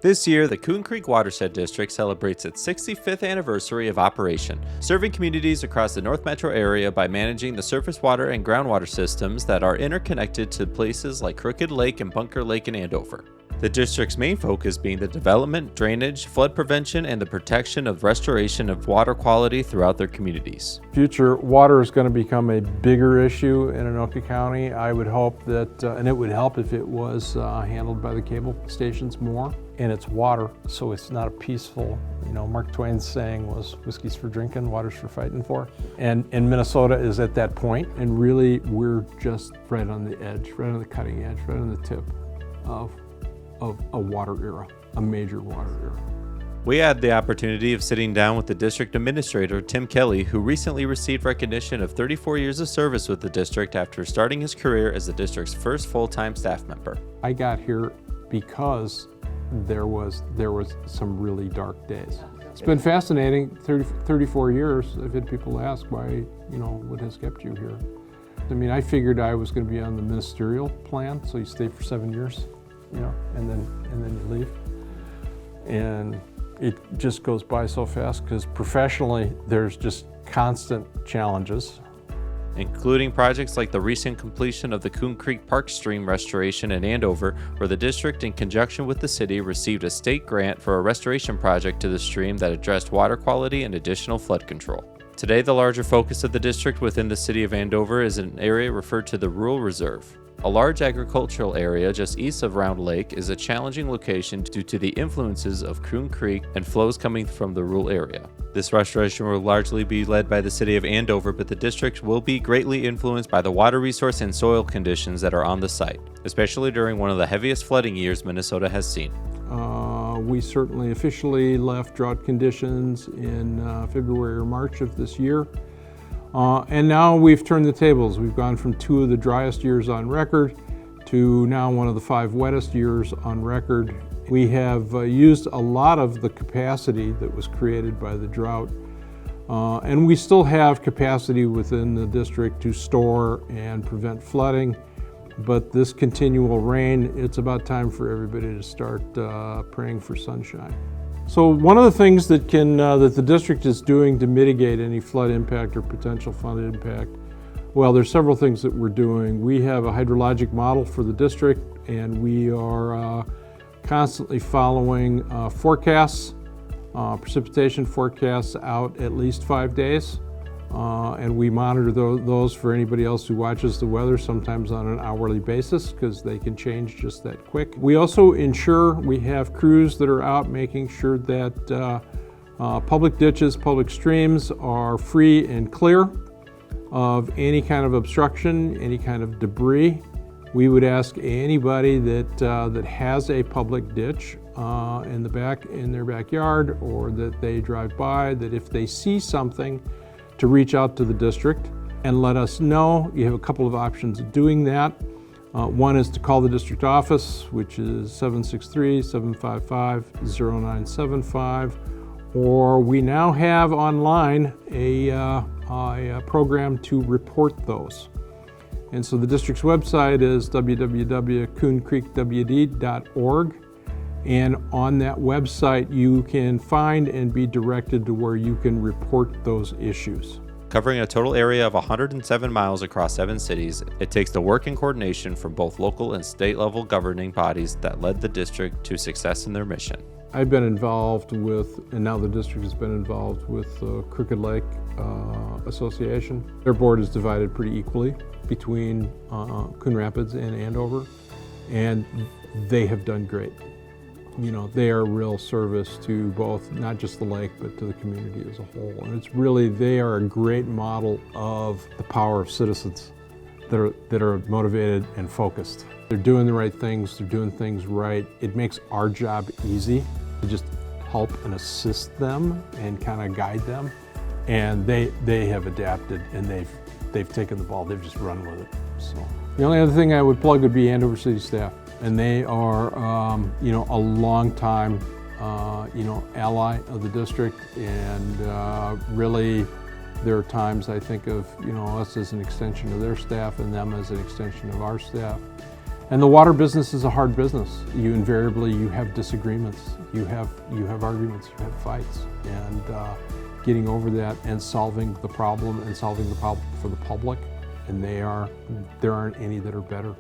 This year, the Coon Creek Watershed District celebrates its 65th anniversary of operation, serving communities across the North Metro area by managing the surface water and groundwater systems that are interconnected to places like Crooked Lake and Bunker Lake in Andover. The district's main focus being the development, drainage, flood prevention, and the protection of restoration of water quality throughout their communities. Future water is going to become a bigger issue in Anoka County. I would hope that, and it would help if it was handled by the cable stations more. And it's water, so it's not a peaceful, Mark Twain's saying was, whiskey's for drinking, water's for fighting for. And Minnesota is at that point, and really we're just right on the edge, right on the cutting edge, right on the tip of a water era, a major water era. We had the opportunity of sitting down with the district administrator, Tim Kelly, who recently received recognition of 34 years of service with the district after starting his career as the district's first full-time staff member. I got here because there was some really dark days. It's been fascinating, 34 years. I've had people ask why, what has kept you here? I mean, I figured I was going to be on the ministerial plan, so you stay for 7 years, and then you leave. And it just goes by so fast because professionally, there's just constant challenges. Including projects like the recent completion of the Coon Creek Park Stream restoration in Andover, where the district, in conjunction with the city, received a state grant for a restoration project to the stream that addressed water quality and additional flood control. Today, the larger focus of the district within the city of Andover is an area referred to the Rural Reserve. A large agricultural area just east of Round Lake is a challenging location due to the influences of Coon Creek and flows coming from the rural area. This restoration will largely be led by the city of Andover, but the district will be greatly influenced by the water resource and soil conditions that are on the site, especially during one of the heaviest flooding years Minnesota has seen. We certainly officially left drought conditions in February or March of this year. And now we've turned the tables. We've gone from 2 of the driest years on record to now one of the 5 wettest years on record. We have used a lot of the capacity that was created by the drought. And we still have capacity within the district to store and prevent flooding. But this continual rain, it's about time for everybody to start praying for sunshine. So one of the things that the district is doing to mitigate any flood impact or potential flood impact, well, there's several things that we're doing. We have a hydrologic model for the district, and we are constantly following forecasts, precipitation forecasts out at least 5 days. And we monitor those for anybody else who watches the weather, sometimes on an hourly basis, because they can change just that quick. We also ensure we have crews that are out making sure that public ditches, public streams are free and clear of any kind of obstruction, any kind of debris. We would ask anybody that has a public ditch in their backyard, or that they drive by, that if they see something, to reach out to the district and let us know. You have a couple of options of doing that. One is to call the district office, which is 763-755-0975, or we now have online a program to report those. And so the district's website is www.cooncreekwd.org. And on that website, you can find and be directed to where you can report those issues. Covering a total area of 107 miles across 7 cities, it takes the work and coordination from both local and state level governing bodies that led the district to success in their mission. I've been involved with, and now the district has been involved with Crooked Lake Association. Their board is divided pretty equally between Coon Rapids and Andover, and they have done great. They are a real service to both, not just the lake, but to the community as a whole. And it's really, they are a great model of the power of citizens that are motivated and focused. They're doing the right things, they're doing things right. It makes our job easy to just help and assist them and kind of guide them. And they have adapted, and they've taken the ball, they've just run with it. So the only other thing I would plug would be Andover City staff. And they are, a long time, ally of the district. And really, there are times I think of, us as an extension of their staff and them as an extension of our staff. And the water business is a hard business. You invariably, you have disagreements, you have arguments, you have fights, and getting over that and solving the problem for the public, and there aren't any that are better.